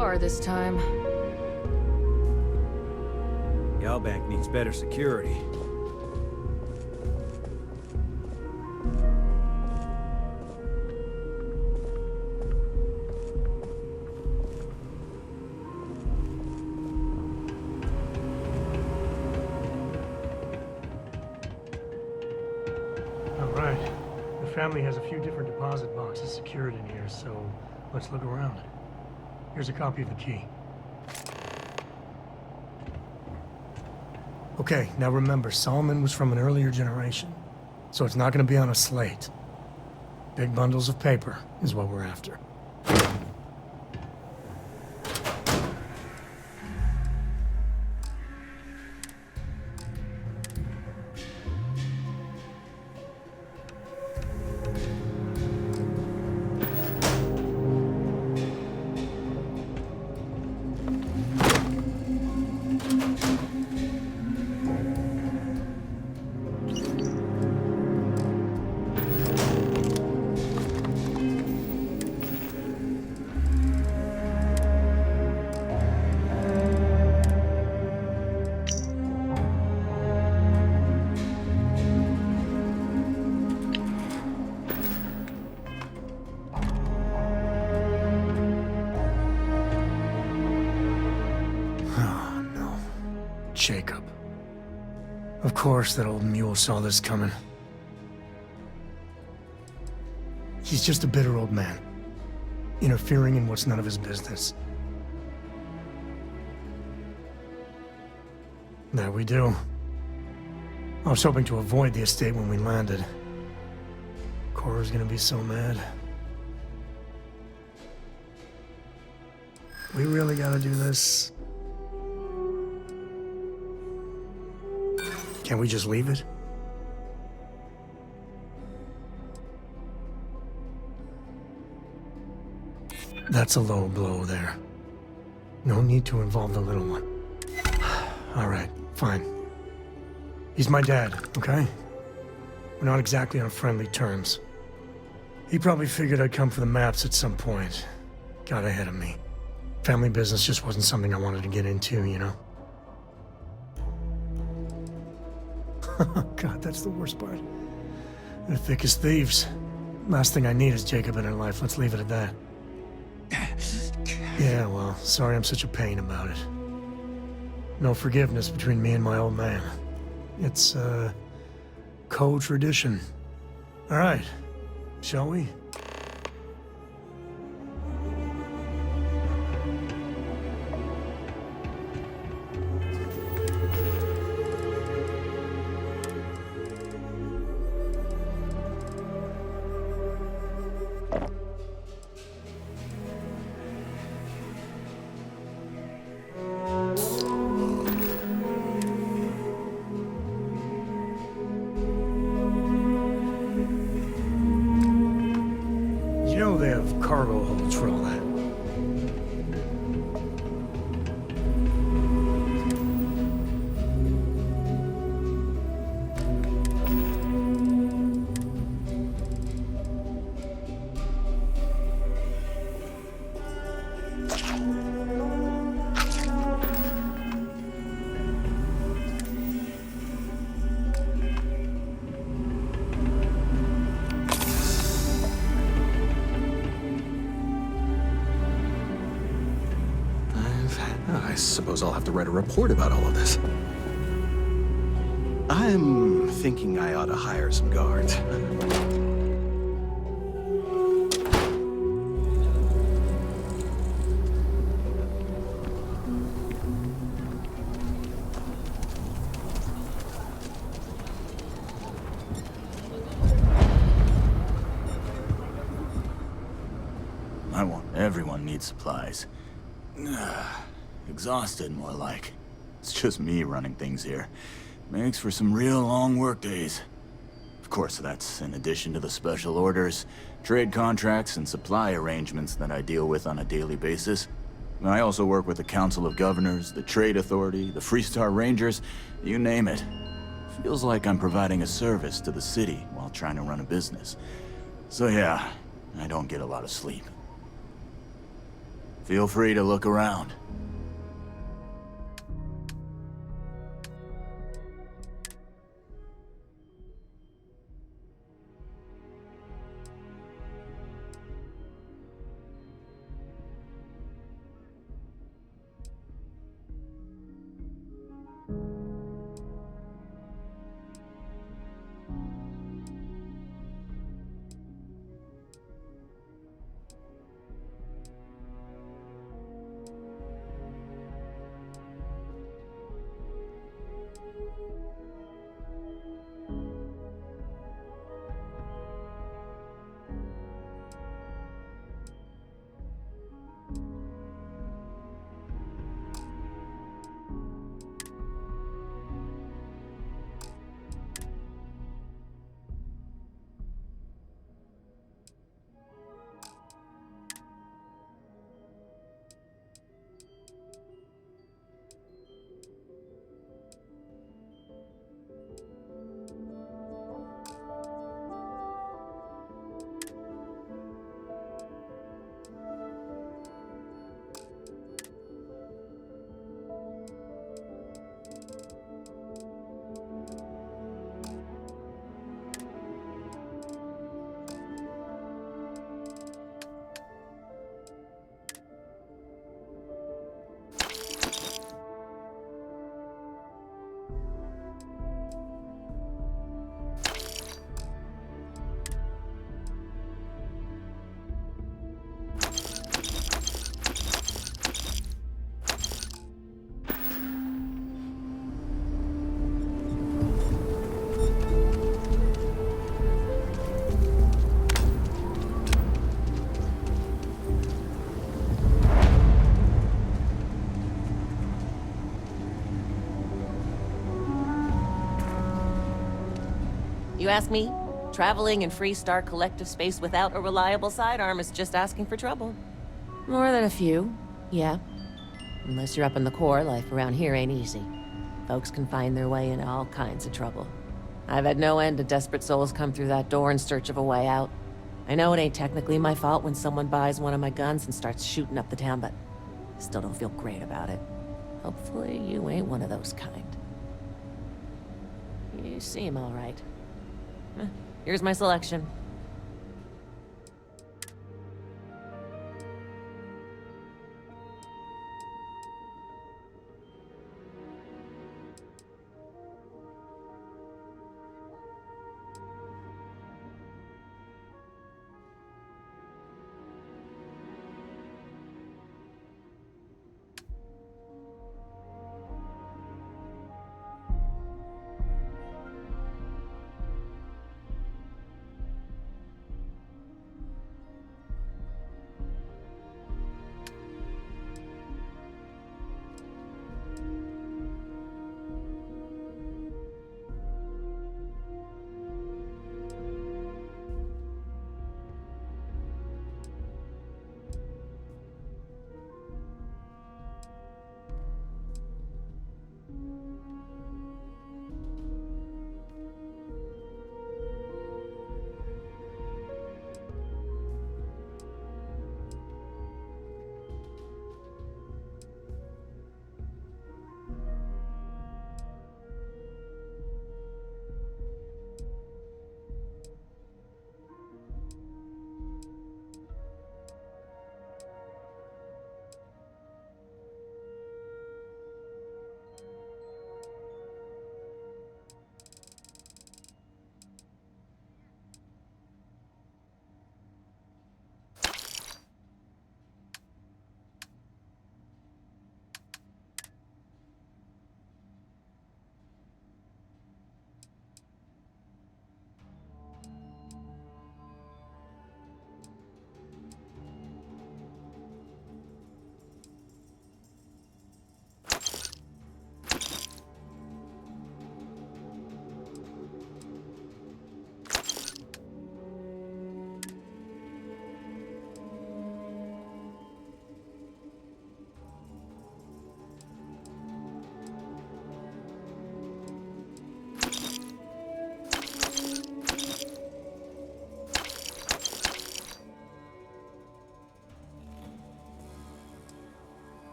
far this time. Galbank needs better security. The family has a few different deposit boxes secured in here, so let's look around. Here's a copy of the key. Okay, now remember, Solomon was from an earlier generation, so it's not going to be on a slate. Big bundles of paper is what we're after. Jacob. Of course that old mule saw this coming. He's just a bitter old man, interfering in what's none of his business. There we do. I was hoping to avoid the estate when we landed. Cora's gonna be so mad. We really gotta do this. Can't we just leave it? That's a low blow there. No need to involve the little one. All right, fine. He's my dad, okay? We're not exactly on friendly terms. He probably figured I'd come for the maps at some point. Got ahead of me. Family business just wasn't something I wanted to get into, you know? God, that's the worst part. They're thick as thieves. Last thing I need is Jacob in her life. Let's leave it at that. Yeah, well, sorry I'm such a pain about it. No forgiveness between me and my old man. It's, co-tradition. All right, shall we? They have cargo holds for all that. I suppose I'll have to write a report about all of this. I'm thinking I ought to hire some guards. Everyone needs supplies. Exhausted, more like. It's just me running things here. Makes for some real long work days. Of course, that's in addition to the special orders, trade contracts, and supply arrangements that I deal with on a daily basis. I also work with the Council of Governors, the Trade Authority, the Freestar Rangers, you name it. Feels like I'm providing a service to the city while trying to run a business. So yeah, I don't get a lot of sleep. Feel free to look around. You ask me? Traveling in Freestar collective space without a reliable sidearm is just asking for trouble. More than a few, yeah. Unless you're up in the core, life around here ain't easy. Folks can find their way into all kinds of trouble. I've had no end of desperate souls come through that door in search of a way out. I know it ain't technically my fault when someone buys one of my guns and starts shooting up the town, but I still don't feel great about it. Hopefully you ain't one of those kind. You seem all right. Here's my selection.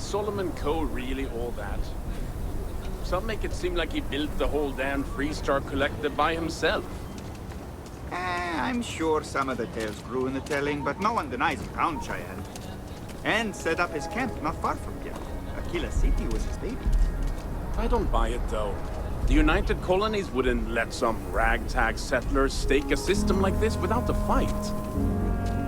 Solomon Cole really all that? Some make it seem like he built the whole damn Freestar Collective by himself. I'm sure some of the tales grew in the telling, but no one denies he found Cheyenne. And set up his camp not far from here. Aquila City was his baby. I don't buy it, though. The United Colonies wouldn't let some ragtag settlers stake a system like this without a fight.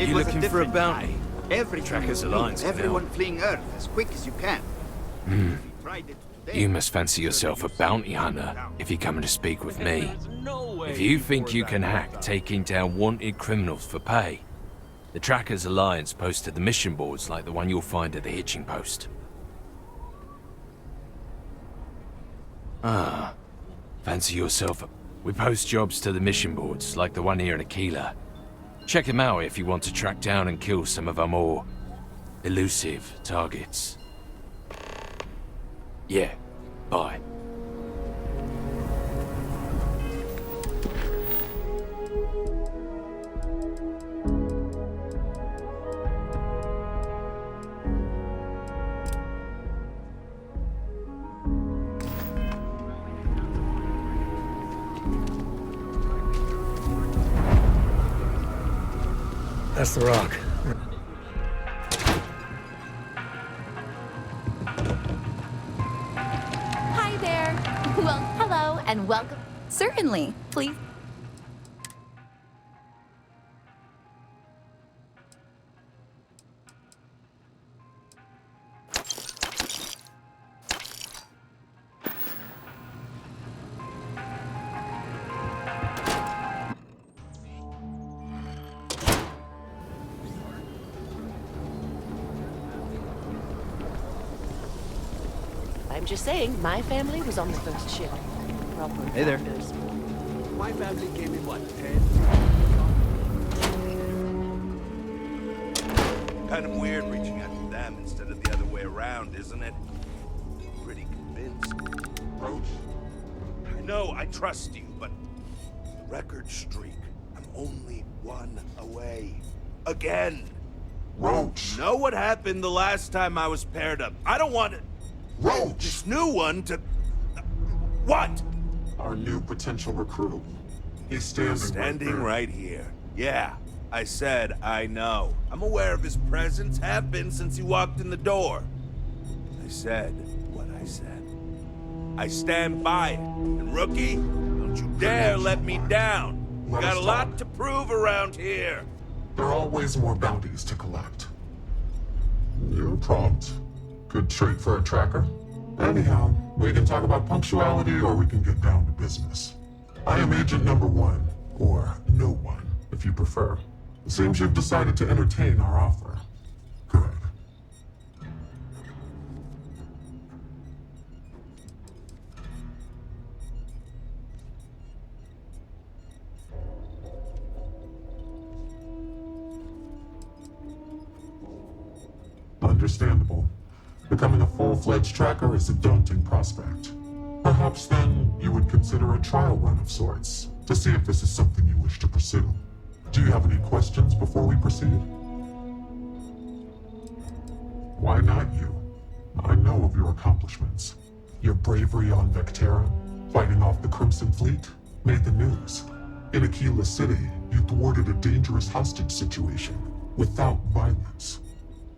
It You was looking a for a different bounty? time. Every Trackers Alliance for everyone now. fleeing Earth as quick as you can. If you tried it today, You must fancy yourself a bounty hunter if you're coming to speak with me. If you think you can hack taking down wanted criminals for pay, the Trackers Alliance posted the mission boards like the one you'll find at the hitching post. Ah, fancy yourself a... We post jobs to the mission boards like the one here in Aquila. Check them out if you want to track down and kill some of our more elusive targets. Yeah, bye. That's the rock. Hi there. Well, hello and welcome. Certainly. Please. I'm just saying, my family was on the first ship. Hey there. My family came in, what, 10? Kind of weird reaching out to them instead of the other way around, isn't it? Pretty convinced. Roach? I know, I trust you, but the record streak. I'm only one away. Again. Roach! Know what happened the last time I was paired up? I don't want it. Roach! This new one to... What? Our new potential recruit. He's Standing right here. Yeah, I said I know. I'm aware of his presence, have been since he walked in the door. I said what I said. I stand by it. And rookie, don't you dare let me down. Let Got us a lot talk. to prove around here. There are always more bounties to collect. You're prompt. Good trait for a tracker. Anyhow, we can talk about punctuality or we can get down to business. I am Agent Number 1, or No One, if you prefer. It seems you've decided to entertain our offer. Good. Understandable. Becoming a full-fledged tracker is a daunting prospect. Perhaps then you would consider a trial run of sorts to see if this is something you wish to pursue. Do you have any questions before we proceed? Why not you? I know of your accomplishments. Your bravery on Vectera, fighting off the Crimson Fleet, made the news. In Aquila City, you thwarted a dangerous hostage situation without violence.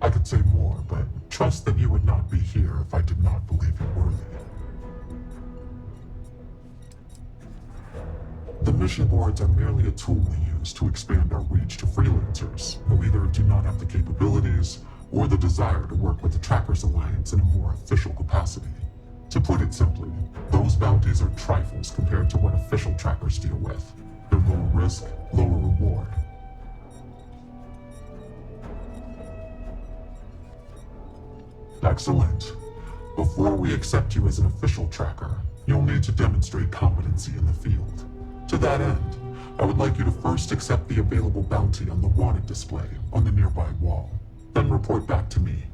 I could say more, but trust that you would not be here if I did not believe you worthy. The mission boards are merely a tool we use to expand our reach to freelancers who either do not have the capabilities or the desire to work with the Trackers Alliance in a more official capacity. To put it simply, those bounties are trifles compared to what official trackers deal with. They're lower risk, lower reward. Excellent. Before we accept you as an official tracker, you'll need to demonstrate competency in the field. To that end, I would like you to first accept the available bounty on the wanted display on the nearby wall, then report back to me.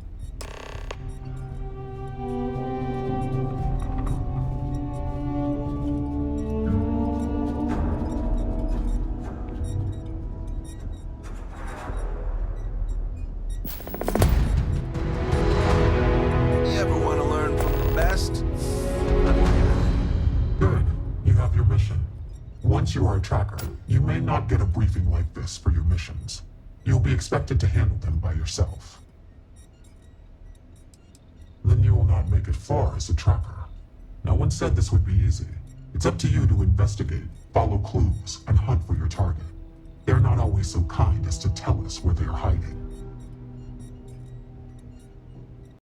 you are a tracker, you may not get a briefing like this for your missions. You'll be expected to handle them by yourself. Then you will not make it far as a tracker. No one said this would be easy. It's up to you to investigate, follow clues, and hunt for your target. They're not always so kind as to tell us where they're hiding.